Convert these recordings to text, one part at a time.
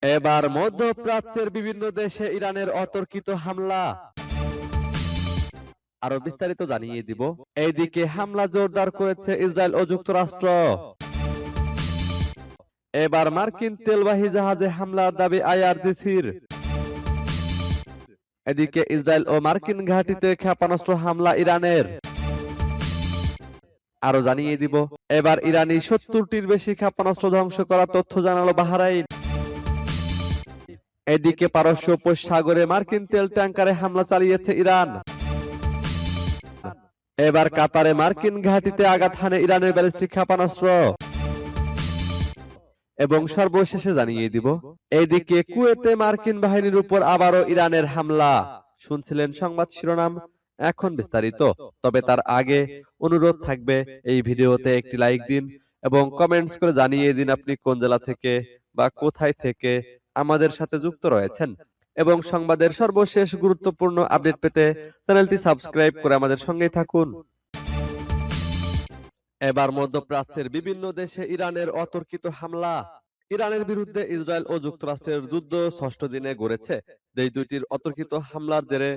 এবার মধ্যপ্রাচ্যের বিভিন্ন দেশে ইরানের অতর্কিত হামলা, আরো বিস্তারিত জানিয়ে দিব। এইদিকে হামলা জোরদার করেছে ইসরায়েল ও যুক্তরাষ্ট্র। এবার মার্কিন তেলবাহী জাহাজে হামলার দাবি আইআরজিসির। এদিকে ইসরায়েল ও মার্কিন ঘাঁটিতে ক্ষেপণাস্ত্র হামলা ইরানের, আরো জানিয়ে দিব। এবার ইরানি 70টির বেশি ক্ষেপণাস্ত্র ধ্বংস করার তথ্য জানালো বাহরাইন। এদিকে পারস্য উপসাগরে মার্কিন তেল ট্যাঙ্কারে হামলা চালিয়েছে ইরান। এবার কাতারে মার্কিন ঘাঁটিতে আঘাত হানে ইরানের ব্যালিস্টিক ক্ষেপণাস্ত্র। এবং সর্বশেষে জানিয়ে দিব, এইদিকে কুয়েতে মার্কিন বাহিনীর উপর আবারও ইরানের হামলা। শুনছিলেন সংবাদ শিরোনাম, এখন বিস্তারিত। তবে তার আগে অনুরোধ থাকবে, এই ভিডিওতে একটি লাইক দিন এবং কমেন্টস করে জানিয়ে দিন আপনি কোন জেলা থেকে বা কোথায় থেকে আমাদের সাথে যুক্ত রয়েছেন। এবং সংবাদের সর্বশেষ গুরুত্বপূর্ণ আপডেট পেতে চ্যানেলটি সাবস্ক্রাইব করে আমাদের সঙ্গেই থাকুন। এবার মধ্যপ্রাচ্যের বিভিন্ন দেশে ইরানের অতর্কিত হামলা। ইরানের বিরুদ্ধে ইসরায়েল ও যুক্তরাষ্ট্রের যুদ্ধ ষষ্ঠ দিনে গড়েছে। দেশ দুইটির অতর্কিত হামলার জেরে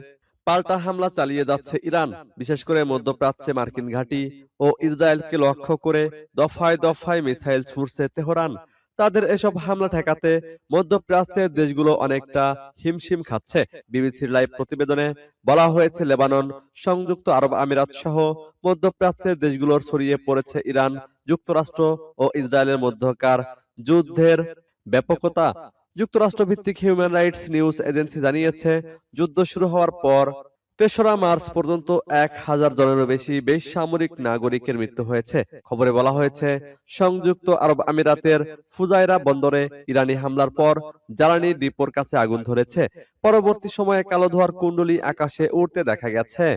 পাল্টা হামলা চালিয়ে যাচ্ছে ইরান। বিশেষ করে মধ্যপ্রাচ্যে মার্কিন ঘাঁটি ও ইসরায়েলকে লক্ষ্য করে দফায় দফায় মিসাইল ছুড়ছে তেহরান। তাদের এসব হামলা ঠেকাতে মধ্যপ্রাচ্যের দেশগুলো অনেকটা হিমশিম খাচ্ছে। বিবিসির লাইভ প্রতিবেদনে বলা হয়েছে, লেবানন, সংযুক্ত আরব আমিরাত সহ মধ্যপ্রাচ্যের দেশগুলোর ছড়িয়ে পড়েছে ইরান, যুক্তরাষ্ট্র ও ইসরায়েলের মধ্যকার যুদ্ধের ব্যাপকতা। যুক্তরাষ্ট্র ভিত্তিক হিউম্যান রাইটস নিউজ এজেন্সি জানিয়েছে, যুদ্ধ শুরু হওয়ার পর ৩রা মার্চ পর্যন্ত ১,০০০ জনেরও বেশি বেসামরিক নাগরিকের মৃত্যু হয়েছে। খবরে বলা হয়েছে, সংযুক্ত আরব আমিরাতের ফুজায়রা বন্দরে ইরানি হামলার পর জ্বালানি ডিপোর কাছে আগুন ধরেছে। পরবর্তী সময়ে কালো ধোঁয়ার কুণ্ডলী আকাশে উড়তে দেখা গেছে।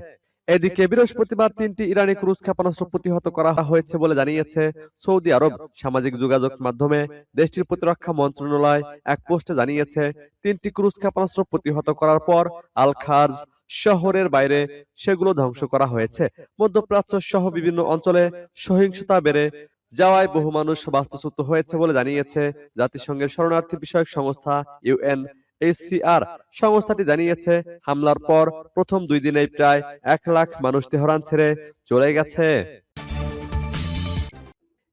এদিকে বৃহস্পতিবার ৩টি ইরানি ক্রুজ ক্ষেপণাস্ত্র প্রতিহত করা হয়েছে বলে জানিয়েছে সৌদি আরব। সামাজিক যোগাযোগ মাধ্যমে দেশটির প্রতিরক্ষা মন্ত্রণালয় এক পোস্টে জানিয়েছে, ৩টি ক্রুজ ক্ষেপণাস্ত্র প্রতিহত করার পর আল খার্জ শহরের বাইরে সেগুলো ধ্বংস করা হয়েছে। মধ্যপ্রাচ্য সহ বিভিন্ন অঞ্চলে সহিংসতা বেড়ে যাওয়ায় বহু মানুষ বাস্তুচ্যুত হয়েছে বলে জানিয়েছে জাতিসংঘের শরণার্থী বিষয়ক সংস্থা ইউএনএইচসিআর। সংস্থাটি জানিয়েছে, হামলার পর প্রথম ২ দিনেই প্রায় ১,০০,০০০ মানুষ তেহরান ছেড়ে চলে গেছে।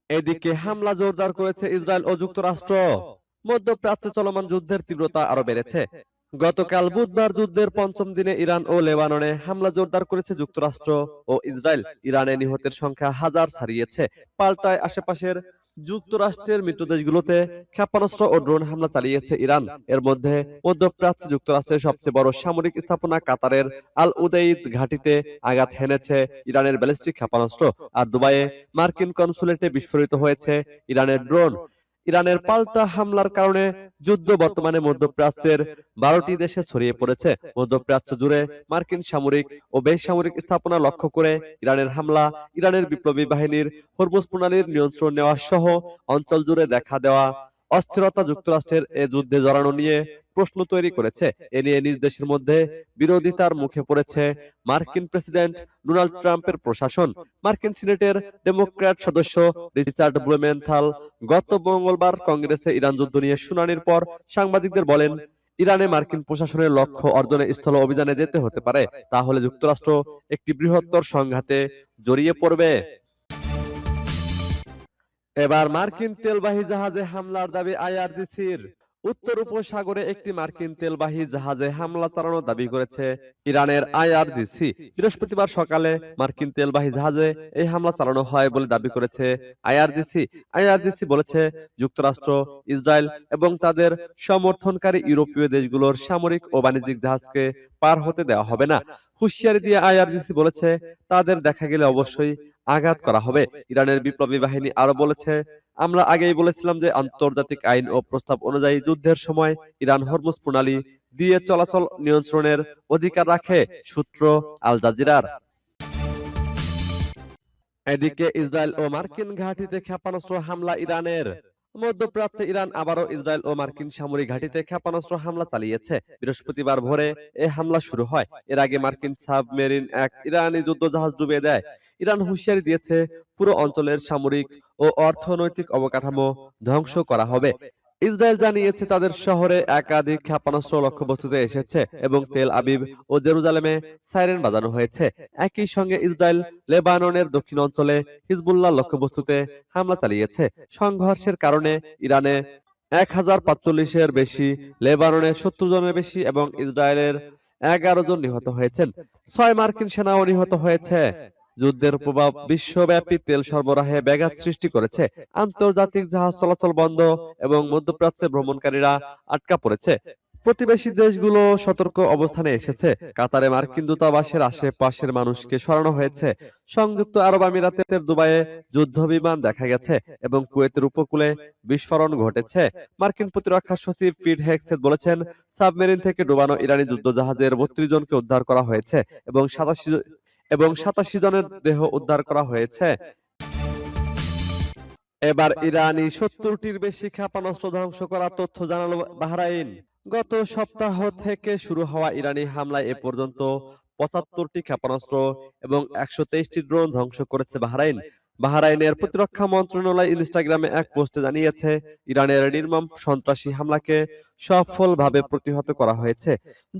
এদিকে হামলা জোরদার করেছে ইসরায়েল ও যুক্তরাষ্ট্র। মধ্যপ্রাচ্যে চলমান যুদ্ধের তীব্রতা আরো বেড়েছে। গতকাল বুধবার যুদ্ধের পঞ্চম দিনে ইরান ও লেবাননে হামলা জোরদার করেছে যুক্তরাষ্ট্র ও ইসরায়েল। ইরানে নিহতের সংখ্যা হাজার ছাড়িয়েছে। পাল্টায় আশেপাশের যুক্তরাষ্ট্রের মিত্রদেশগুলোতে ক্ষেপণাস্ত্র ও ড্রোন হামলা চালিয়েছে ইরান। এর মধ্যে মধ্যপ্রাচ্যে যুক্তরাষ্ট্রের সবচেয়ে বড় সামরিক স্থাপনা কাতারের আল উদেইদ ঘাঁটিতে আঘাত হেনেছে ইরানের ব্যালিস্টিক ক্ষেপণাস্ত্র। আর দুবাইয়ে মার্কিন কনসুলেটে বিস্ফোরিত হয়েছে ইরানের ড্রোন। ইরানের পাল্টা হামলার কারণে যুদ্ধ বর্তমানে মধ্যপ্রাচ্যের ১২টি দেশে ছড়িয়ে পড়েছে। মধ্যপ্রাচ্য জুড়ে মার্কিন সামরিক ও বেসামরিক স্থাপনা লক্ষ্য করে ইরানের হামলা ইরানের বিপ্লবী বাহিনীর হরমুজ প্রণালীর নিয়ন্ত্রণ নেওয়া সহ অঞ্চল জুড়ে দেখা দেওয়া অস্থিরতা যুক্তরাষ্ট্রের এ যুদ্ধে জড়ানো নিয়ে প্রশ্ন তৈরি করেছে। এ নিয়ে নিজ দেশের মধ্যে বিরোধিতার মুখে পড়েছে মার্কিন প্রেসিডেন্ট ডোনাল্ড ট্রাম্পের প্রশাসন। মার্কিন সিনেটের ডেমোক্র্যাট সদস্য রিচার্ড ব্লুমেন্থাল গত মঙ্গলবার কংগ্রেসে ইরান যুদ্ধ নিয়ে শুনানির পর সাংবাদিকদের বলেন, ইরানে মার্কিন প্রশাসনের লক্ষ্য অর্জনে স্থল অভিযানে যেতে হতে পারে, তাহলে যুক্তরাষ্ট্র একটি বৃহত্তর সংঘাতে জড়িয়ে পড়বে। এবার মার্কিন তেলবাহী জাহাজে হামলার দাবি আইআরজিসির। উত্তর উপসাগরে একটি মার্কিন তেলবাহী জাহাজে হামলা চালানোর দাবি করেছে ইরানের আইআরজিসি। বৃহস্পতিবার সকালে মার্কিন তেলবাহী জাহাজে এই হামলা চালানো হয় বলে দাবি করেছে আইআরজিসি। আইআরজিসি বলেছে, যুক্তরাষ্ট্র, ইসরায়েল এবং তাদের সমর্থনকারী ইউরোপীয় দেশগুলোর সামরিক ও বাণিজ্যিক জাহাজকে পার হতে দেওয়া হবে না। হুঁশিয়ারি দিয়ে আইআরজিসি বলেছে, তাদের দেখা গেলে অবশ্যই আঘাত করা হবে। ইরানের বিপ্লবী বাহিনী আরো বলেছে, আমরা আগেই বলেছিলাম যে আন্তর্জাতিক আইন ও প্রস্তাব অনুযায়ী যুদ্ধের সময় ইরান হরমুজ প্রণালী দিয়ে চলাচল নিয়ন্ত্রণের অধিকার রাখে। সূত্র আল জাজিরার। এদিকে ইসরায়েল ও মার্কিন ঘাঁটিতে ক্ষেপণাস্ত্র হামলা ইরানের। মধ্যপ্রাচ্যে ইরান আবারও ইসরায়েল ও মার্কিন সামরিক ঘাঁটিতে ক্ষেপণাস্ত্র হামলা চালিয়েছে। বৃহস্পতিবার ভোরে এ হামলা শুরু হয়। এর আগে মার্কিন সাবমেরিন এক ইরানি যুদ্ধজাহাজ ডুবিয়ে দেয়। ইরান হুঁশিয়ারি দিয়েছে, পুরো অঞ্চলের সামরিক ও অর্থনৈতিক অবকাঠামো ধ্বংস করা হবে। ইসরায়েল জানিয়েছে তাদের শহরে একাধিক ক্ষেপণাস্ত্র লক্ষ্যবস্তুতে এসেছে এবং তেল আবিব ও জেরুজালেমে সাইরেন বাজানো হয়েছে। একই সঙ্গে ইসরায়েল লেবাননের দক্ষিণ অঞ্চলে হিজবুল্লাহ লক্ষ্যবস্তুতে হামলা চালিয়েছে। সংঘর্ষের কারণে ইরানে 1045-এর বেশি, লেবাননে 70 জনের বেশি এবং ইসরায়েলের 11 জন নিহত হয়েছেন। 6 মার্কিন সেনাও নিহত হয়েছে। যুদ্ধের প্রভাব বিশ্বব্যাপী তেল সরবরাহে ব্যাঘাত সৃষ্টি করেছে। আন্তর্জাতিক জাহাজ চলাচল বন্ধ এবং মধ্যপ্রাচ্যে ভ্রমণকারীরা আটকা পড়েছে। প্রতিবেশী দেশগুলো সতর্ক অবস্থানে এসেছে। কাতারে মার্কিন দূতাবাসের আশেপাশের মানুষকে সরানো হয়েছে। সংযুক্ত আরব আমিরাতের দুবাইয়ে যুদ্ধ বিমান দেখা গেছে এবং কুয়েতের উপকূলে বিস্ফোরণ ঘটেছে। মার্কিন প্রতিরক্ষা সচিব পিট হেগসেথ বলেছেন, সাবমেরিন থেকে ডুবানো ইরানি যুদ্ধজাহাজের 32 জনকে উদ্ধার করা হয়েছে এবং 87 জনের দেহ উদ্ধার করা হয়েছে। এবার ইরানি 70টির বেশি ক্ষেপণাস্ত্র ধ্বংস করার তথ্য জানালো বাহরাইন। গত সপ্তাহ থেকে শুরু হওয়া ইরানি হামলায় এ পর্যন্ত 75টি ক্ষেপণাস্ত্র এবং 123টি ড্রোন ধ্বংস করেছে বাহরাইন। বাহরাইনের প্রতিরক্ষা মন্ত্রণালয় ইনস্টাগ্রামে এক পোস্টে জানিয়েছে, ইরানের নির্মম সন্ত্রাসী হামলাকে সফলভাবে প্রতিহত করা হয়েছে।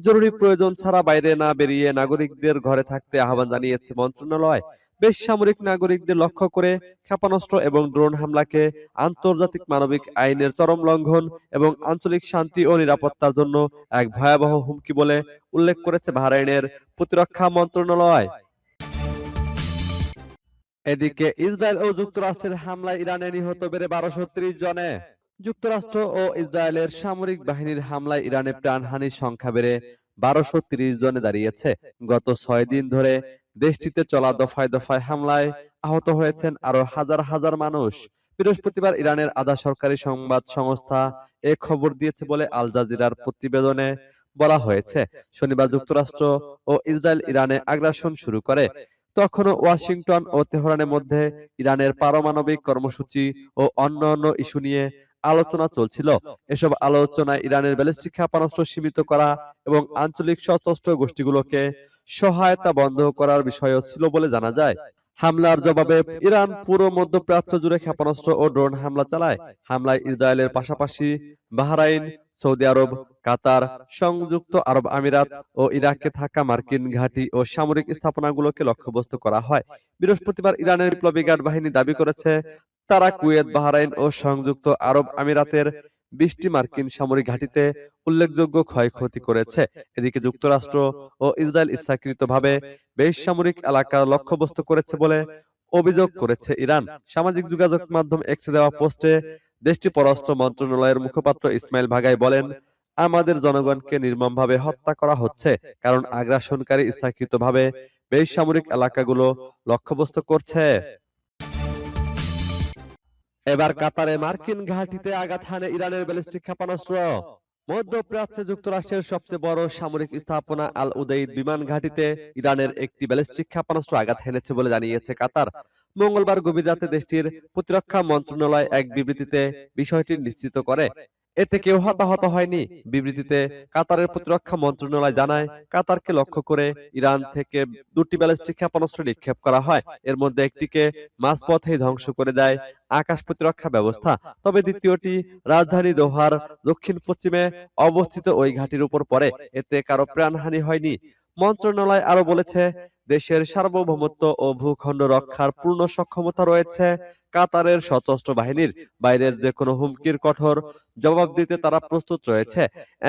জরুরি প্রয়োজন ছাড়া বাইরে না বেরিয়ে নাগরিকদের ঘরে থাকতে আহ্বান জানিয়েছে মন্ত্রণালয়। বেসামরিক নাগরিকদের লক্ষ্য করে ক্ষেপণাস্ত্র এবং ড্রোন হামলাকে আন্তর্জাতিক মানবিক আইনের চরম লঙ্ঘন এবং আঞ্চলিক শান্তি ও নিরাপত্তার জন্য এক ভয়াবহ হুমকি বলে উল্লেখ করেছে বাহরাইনের প্রতিরক্ষা মন্ত্রণালয়। এদিকে ইসরায়েল ও যুক্তরাষ্ট্রের হামলায় ইরানে নিহত বেড়ে 1230 জনে। যুক্তরাষ্ট্র ও ইসরায়েলের সামরিক বাহিনীর হামলায় ইরানে প্রাণহানির সংখ্যা বেড়ে 1230 জনে দাঁড়িয়েছে। গত 6 দিন ধরে দেশটিতে চলা দফায় দফায় হামলায় আহত হয়েছেন আরো হাজার হাজার মানুষ। বৃহস্পতিবার ইরানের আধা সরকারি সংবাদ সংস্থা এ খবর দিয়েছে বলে আল জাজিরার প্রতিবেদনে বলা হয়েছে। শনিবার যুক্তরাষ্ট্র ও ইসরায়েল ইরানে আগ্রাসন শুরু করে। তখনও ওয়াশিংটন ও তেহরানের মধ্যে ইরানের পারমাণবিক কর্মসূচি ও অন্যান্য ইস্যু নিয়ে আলোচনা চলছিল। এসব আলোচনায় ইরানের ব্যালিস্টিক ক্ষেপণাস্ত্র সীমিত করা এবং আঞ্চলিক সশস্ত্র গোষ্ঠীগুলোকে সহায়তা বন্ধ করার বিষয়ও ছিল বলে জানা যায়। হামলার জবাবে ইরান পুরো মধ্যপ্রাচ্য জুড়ে ক্ষেপণাস্ত্র ও ড্রোন হামলা চালায়। হামলায় ইসরায়েলের পাশাপাশি বাহরাইন, সৌদি আরব, কাতার, সংযুক্ত আরব আমিরাত ও ইরাকে থাকা মার্কিন ঘাঁটি ও সামরিক স্থাপনাগুলোকে লক্ষ্যবস্তু করা হয়। বৃহস্পতিবার ইরানের বিপ্লবী গার্ড বাহিনী দাবি করেছে, তারা কুয়েত, বাহরাইন ও সংযুক্ত আরব আমিরাতের 20টি মার্কিন সামরিক ঘাঁটিতে উল্লেখযোগ্য ক্ষয়ক্ষতি করেছে। এদিকে যুক্তরাষ্ট্র ও ইসরায়েল ইচ্ছাকৃতভাবে বেসামরিক এলাকা লক্ষ্যবস্তু করেছে বলে অভিযোগ করেছে ইরান। সামাজিক যোগাযোগ মাধ্যম এক্সে দেওয়া পোস্টে দেশটির পররাষ্ট্র মন্ত্রণালয়ের মুখপাত্র ইসমাইল ভাগাই বলেন, আমাদের জনগণকে নির্মমভাবে হত্যা করা হচ্ছে, কারণ আগ্রাসনকারী ইচ্ছাকৃতভাবে বেসামরিক এলাকাগুলো লক্ষ্যবস্তু করছে। এবার কাতারে মার্কিন ঘাঁটিতে আঘাত হানে ইরানের ব্যালিস্টিক ক্ষেপণাস্ত্র। মধ্যপ্রাচ্যে যুক্তরাষ্ট্রের সবচেয়ে বড় সামরিক স্থাপনা আল উদেইদ বিমান ঘাঁটিতে ইরানের একটি ব্যালিস্টিক ক্ষেপণাস্ত্র আঘাত হেনেছে বলে জানিয়েছে কাতার। মঙ্গলবার গভীর রাতে দেশটির প্রতিরক্ষা মন্ত্রণালয় এক বিবৃতিতে বিষয়টি নিশ্চিত করে। এতে কেউ হতাহত হয়নি। বিবৃতিতে কাতারের প্রতিরক্ষা মন্ত্রণালয় জানায়, কাতারকে লক্ষ্য করে ইরান থেকে 2টি ব্যালিস্টিক ক্ষেপণাস্ত্র নিক্ষেপ করা হয়। এর মধ্যে একটিকে মাঝপথেই ধ্বংস করে দেয় আকাশ প্রতিরক্ষা ব্যবস্থা। তবে দ্বিতীয়টি রাজধানী দোহার দক্ষিণ পশ্চিমে অবস্থিত ওই ঘাঁটির উপর পড়ে। এতে কারো প্রাণহানি হয়নি। মন্ত্রণালয় আরো বলেছে, দেশের সার্বভৌমত্ব ও ভূখণ্ড রক্ষার পূর্ণ সক্ষমতা রয়েছে কাতারের সশস্ত্র বাহিনীর। বাইরের যে কোনো হুমকির কঠোর জবাব দিতে তারা প্রস্তুত রয়েছে।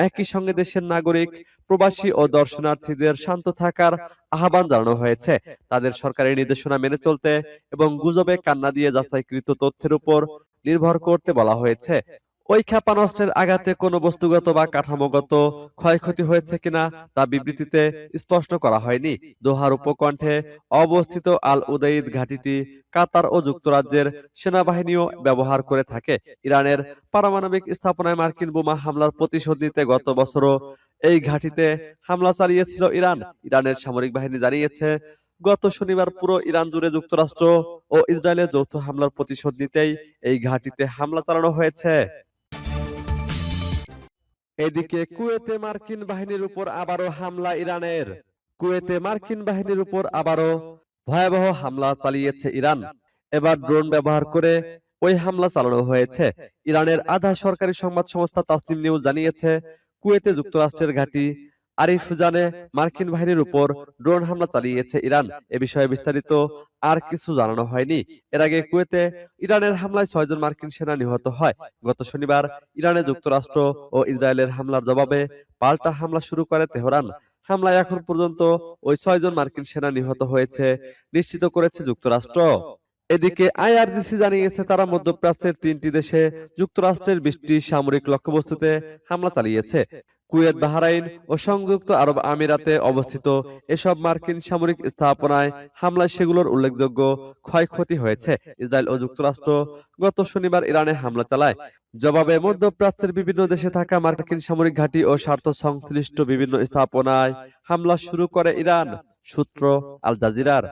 একই সঙ্গে দেশের নাগরিক, প্রবাসী ও দর্শনার্থীদের শান্ত থাকার আহ্বান জানানো হয়েছে। তাদের সরকারি নির্দেশনা মেনে চলতে এবং গুজবে কান্না দিয়ে যাচাইকৃত তথ্যের উপর নির্ভর করতে বলা হয়েছে। ওই ক্ষেপণাস্ত্রের আঘাতে কোনো বস্তুগত বা কাঠামোগত ক্ষয়ক্ষতি হয়েছে কিনা তা বিবৃতিতে স্পষ্ট করা হয়নি। দোহার উপকণ্ঠে অবস্থিত আল উদেইদ ঘাঁটিটি কাতার ও যুক্তরাজ্যের সেনাবাহিনীও ব্যবহার করে থাকে। ইরানের পারমাণবিক স্থাপনায় মার্কিন বোমা হামলার প্রতিশোধ নিতে গত বছরও এই ঘাঁটিতে হামলা চালিয়েছিল ইরান। ইরানের সামরিক বাহিনী জানিয়েছে, গত শনিবার পুরো ইরান জুড়ে যুক্তরাষ্ট্র ও ইসরায়েলের যৌথ হামলার প্রতিশোধ নিতেই এই ঘাঁটিতে হামলা চালানো হয়েছে। এদিকে কুয়েতে মার্কিন বাহিনীর উপর আবারও হামলা ইরানের। কুয়েতে মার্কিন বাহিনীর উপর আবারও ভয়াবহ হামলা চালিয়েছে ইরান। এবার ড্রোন ব্যবহার করে ওই হামলা চালানো হয়েছে। ইরানের আধা সরকারি সংবাদ সংস্থা তাসনিম নিউজ জানিয়েছে, কুয়েতে যুক্তরাষ্ট্রের ঘাঁটি আরিফজানে মার্কিন বাহিনীর উপর ড্রোন হামলা চালিয়েছে ইরান। এ বিষয়ে বিস্তারিত আর কিছু জানানো হয়নি। এর আগে কুয়েতে ইরানের হামলায় ৬ জন মার্কিন সেনা নিহত হয়। গত শনিবার ইরানে যুক্তরাষ্ট্র ও ইসরায়েলের হামলার জবাবে পাল্টা হামলা শুরু করে তেহরান। হামলায় এখন পর্যন্ত ওই ৬ জন মার্কিন সেনা নিহত হয়েছে নিশ্চিত করেছে যুক্তরাষ্ট্র। এদিকে আইআরজিসি জানিয়েছে, তারা মধ্যপ্রাচ্যের ৩টি দেশে যুক্তরাষ্ট্রের ২০টি সামরিক লক্ষ্যবস্তুতে হামলা চালিয়েছে। কুয়েত, বাহরাইন ও সংযুক্ত আরব আমিরাতে অবস্থিত এসব মার্কিন সামরিক স্থাপনায় হামলায় সেগুলোর উল্লেখযোগ্য ক্ষয়ক্ষতি হয়েছে। ইসরায়েল ও যুক্তরাষ্ট্র গত শনিবার ইরানে হামলা চালায়। জবাবে মধ্যপ্রাচ্যের বিভিন্ন দেশে থাকা মার্কিন সামরিক ঘাঁটি ও স্বার্থ সংশ্লিষ্ট বিভিন্ন স্থাপনায় হামলা শুরু করে ইরান। সূত্র আল জাজিরার।